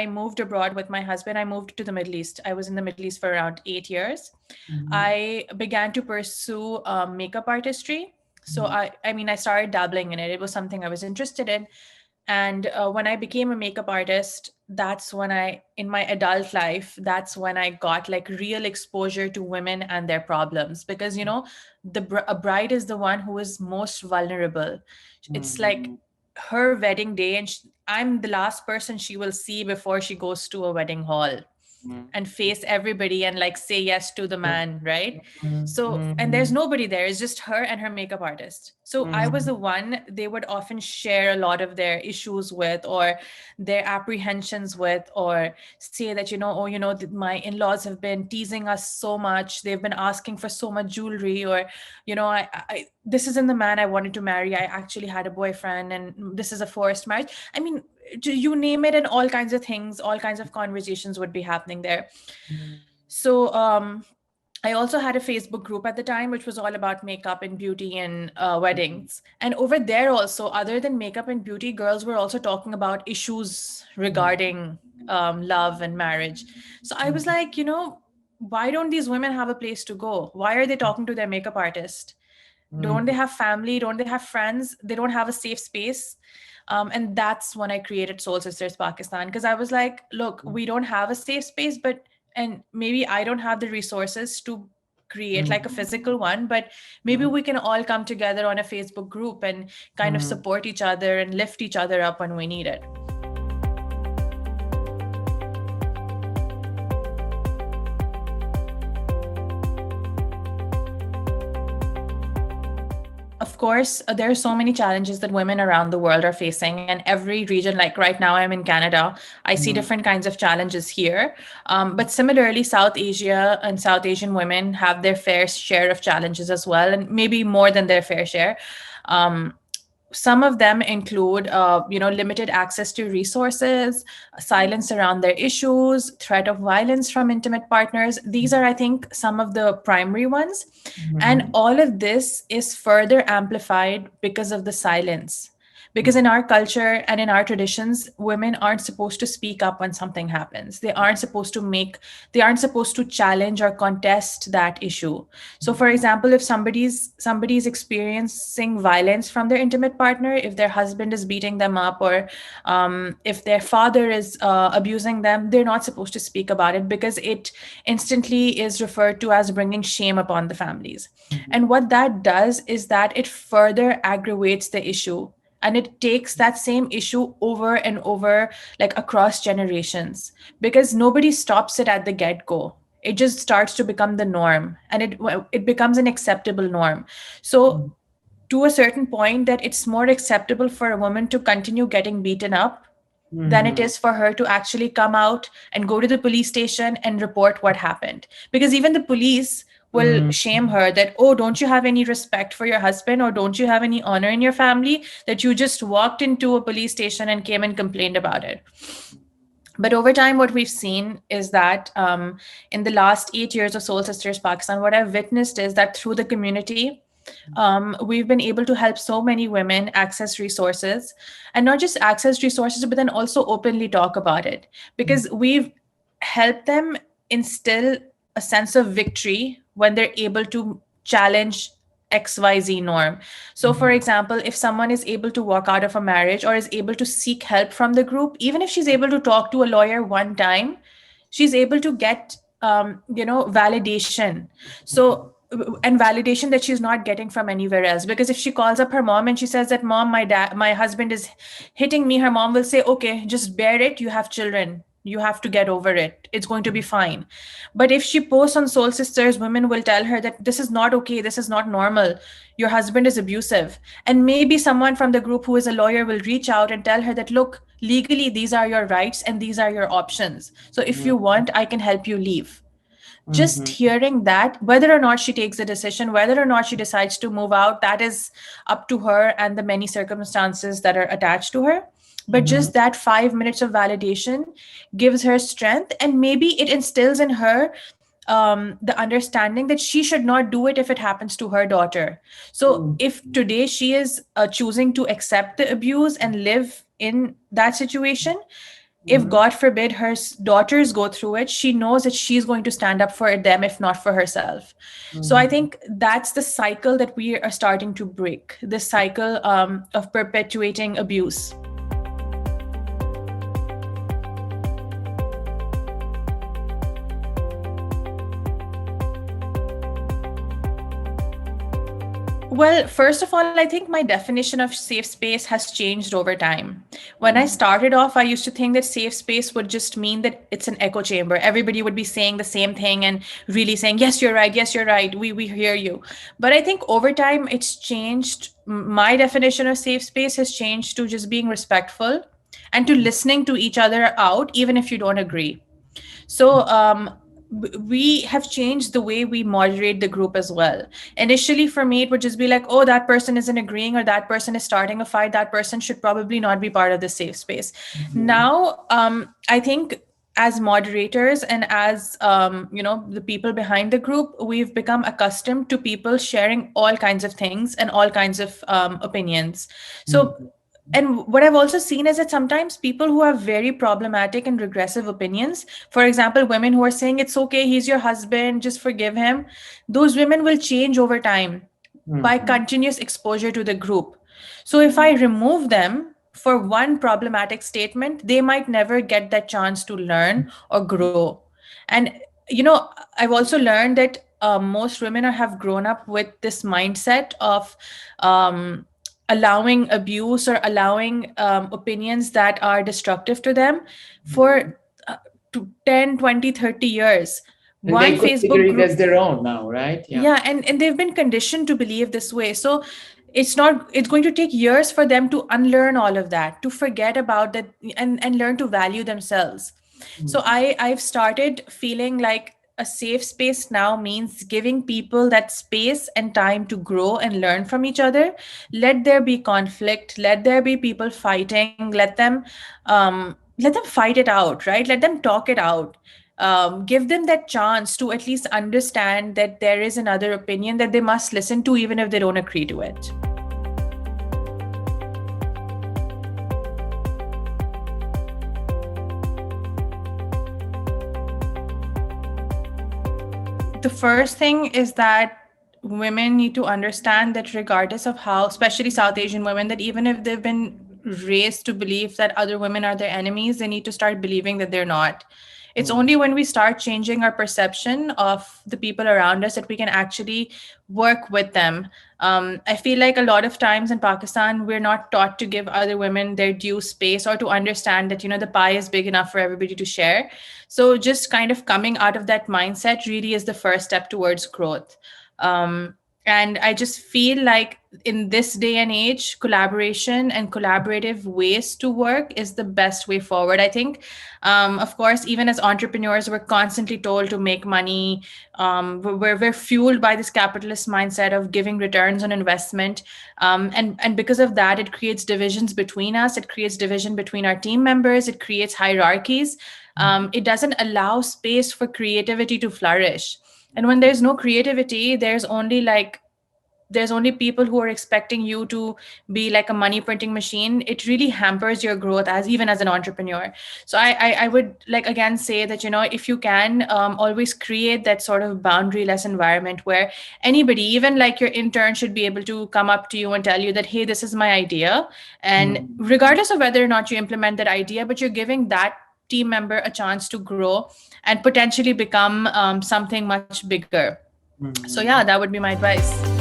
moved abroad with my husband, I moved to the Middle East. I was in the Middle East for around 8 years. Mhm. I began to pursue makeup artistry. So Mhm. I started dabbling in it. It was something I was interested in. And when I became a makeup artist, that's when in my adult life, that's when I got like real exposure to women and their problems. Because, a bride is the one who is most vulnerable. It's like Mhm. her wedding day, and I'm the last person she will see before she goes to a wedding hall Mhm. and face everybody and like say yes to the man, right? So, and there's Mhm. nobody there, it's just her and her makeup artist. So I was the Mhm. one they would often share a lot of their issues with, or their apprehensions with, or say that, oh, my in-laws have been teasing us so much, they've been asking for so much jewelry, or this isn't the man I wanted to marry, I actually had a boyfriend and this is a forced marriage. I mean, you name it, and all kinds of things, all kinds of conversations would be happening there. Mhm. So I also had a Facebook group at the time, which was all about makeup and beauty and weddings. And over there, also, other than makeup and beauty, girls were also talking about issues regarding love and marriage. So I was like, why don't these women have a place to go? Why are they talking to their makeup artist? Don't they Mhm. have family? Don't they have friends? They don't have a safe space. And that's when I created Soul Sisters Pakistan, because I was like, look, we don't have a safe space, and maybe I don't have the resources to create like a physical one, but maybe we can all come together on a Facebook group and kind of Mhm. support each other and lift each other up when we need it. Of course, there are so many challenges that women around the world are facing, and every region, like right now, I'm in Canada, I see Mhm. different kinds of challenges here. But similarly, South Asia and South Asian women have their fair share of challenges as well, and maybe more than their fair share. Um, some of them include limited access to resources, silence around their issues, threat of violence from intimate partners. These are, I think, some of the primary ones. And Mhm. all of this is further amplified because of the silence. Because in our culture and in our traditions, women aren't supposed to speak up when something happens. They aren't supposed to challenge or contest that issue. So for example, if somebody's experiencing violence from their intimate partner, if their husband is beating them up, or if their father is abusing them, they're not supposed to speak about it, because it instantly is referred to as bringing shame upon the families. And what that does is that it further aggravates the issue, and it takes that same issue over and over, like across generations, because nobody stops it at the get go. It just starts to become the norm, and it becomes an acceptable norm. So to a certain point, that it's more acceptable for a woman to continue getting beaten up than it Mhm. is for her to actually come out and go to the police station and report what happened. Because even the police will Mhm. shame her that, oh, don't you have any respect for your husband, or don't you have any honor in your family, that you just walked into a police station and came and complained about it. But over time, what we've seen is that in the last 8 years of Soul Sisters Pakistan, what I've witnessed is that through the community, we've been able to help so many women access resources, and not just access resources, but then also openly talk about it, because we've helped them instill a sense of victory when they're able to challenge XYZ norm. So, for example, if someone is able to walk out of a marriage or is able to seek help from the group, even if she's able to talk to a lawyer one time, she's able to get validation. So and validation that she's not getting from anywhere else, because if she calls up her mom and she says that, mom, my husband is hitting me, her mom will say, okay, just bear it, you have children, you have to get over it, it's going to be fine. But if she posts on Soul Sisters, women will tell her that this is not okay, this is not normal, your husband is abusive. And maybe someone from the group who is a lawyer will reach out and tell her that, look, legally these are your rights and these are your options, so if you want, I can help you leave. Just Mhm. hearing that, whether or not she takes a decision, whether or not she decides to move out, that is up to her and the many circumstances that are attached to her. But Mhm. just that 5 minutes of validation gives her strength, and maybe it instills in her the understanding that she should not do it if it happens to her daughter. So if today she is choosing to accept the abuse and live in that situation, if God forbid her daughters go through it, she knows that she's going to stand up for them, if not for herself. So I think that's the cycle that we are starting to break, this cycle of perpetuating abuse. Well, first of all, I think my definition of safe space has changed over time. When I started off, I used to think that safe space would just mean that it's an echo chamber. Everybody would be saying the same thing and really saying, yes, you're right. Yes, you're right. We hear you. But I think over time, it's changed. My definition of safe space has changed to just being respectful and to listening to each other out, even if you don't agree. So we have changed the way we moderate the group as well. Initially, for me, it would just be like, oh, that person isn't agreeing, or that person is starting a fight. That person should probably not be part of the safe space. Now, I think as moderators and as the people behind the group, we've become accustomed to people sharing all kinds of things and all kinds of opinions. So and what I've also seen is that sometimes people who have very problematic and regressive opinions, for example, women who are saying it's okay, he's your husband, just forgive him, those women will change over time by continuous exposure to the group. So if I remove them for one problematic statement, they might never get that chance to learn or grow. And I've also learned that most women have grown up with this mindset of allowing abuse or allowing opinions that are destructive to them for 10, 20, 30 years. And One they consider Facebook it group. as their own now, right? Yeah, and they've been conditioned to believe this way. So it's going to take years for them to unlearn all of that, to forget about that, and learn to value themselves. So I've started feeling like a safe space now means giving people that space and time to grow and learn from each other. Let there be conflict, let there be people fighting, let them fight it out, right? Let them talk it out. Give them that chance to at least understand that there is another opinion that they must listen to, even if they don't agree to it. The first thing is that women need to understand that regardless of how, especially South Asian women, that even if they've been raised to believe that other women are their enemies, they need to start believing that they're not. It's only when we start changing our perception of the people around us that we can actually work with them. I feel like a lot of times in Pakistan, we're not taught to give other women their due space, or to understand that, the pie is big enough for everybody to share. So just kind of coming out of that mindset really is the first step towards growth. And I just feel like in this day and age, collaboration and collaborative ways to work is the best way forward. I think, of course, even as entrepreneurs, we're constantly told to make money. We're fueled by this capitalist mindset of giving returns on investment. And because of that, it creates divisions between us. It creates division between our team members. It creates hierarchies. It doesn't allow space for creativity to flourish. And when there's no creativity, there's only people who are expecting you to be like a money printing machine. It really hampers your growth even as an entrepreneur. So I would like again say that, if you can, always create that sort of boundaryless environment where anybody, even like your intern, should be able to come up to you and tell you that, hey, this is my idea. And regardless of whether or not you implement that idea, but you're giving that team member a chance to grow and potentially become something much bigger. So yeah, that would be my advice.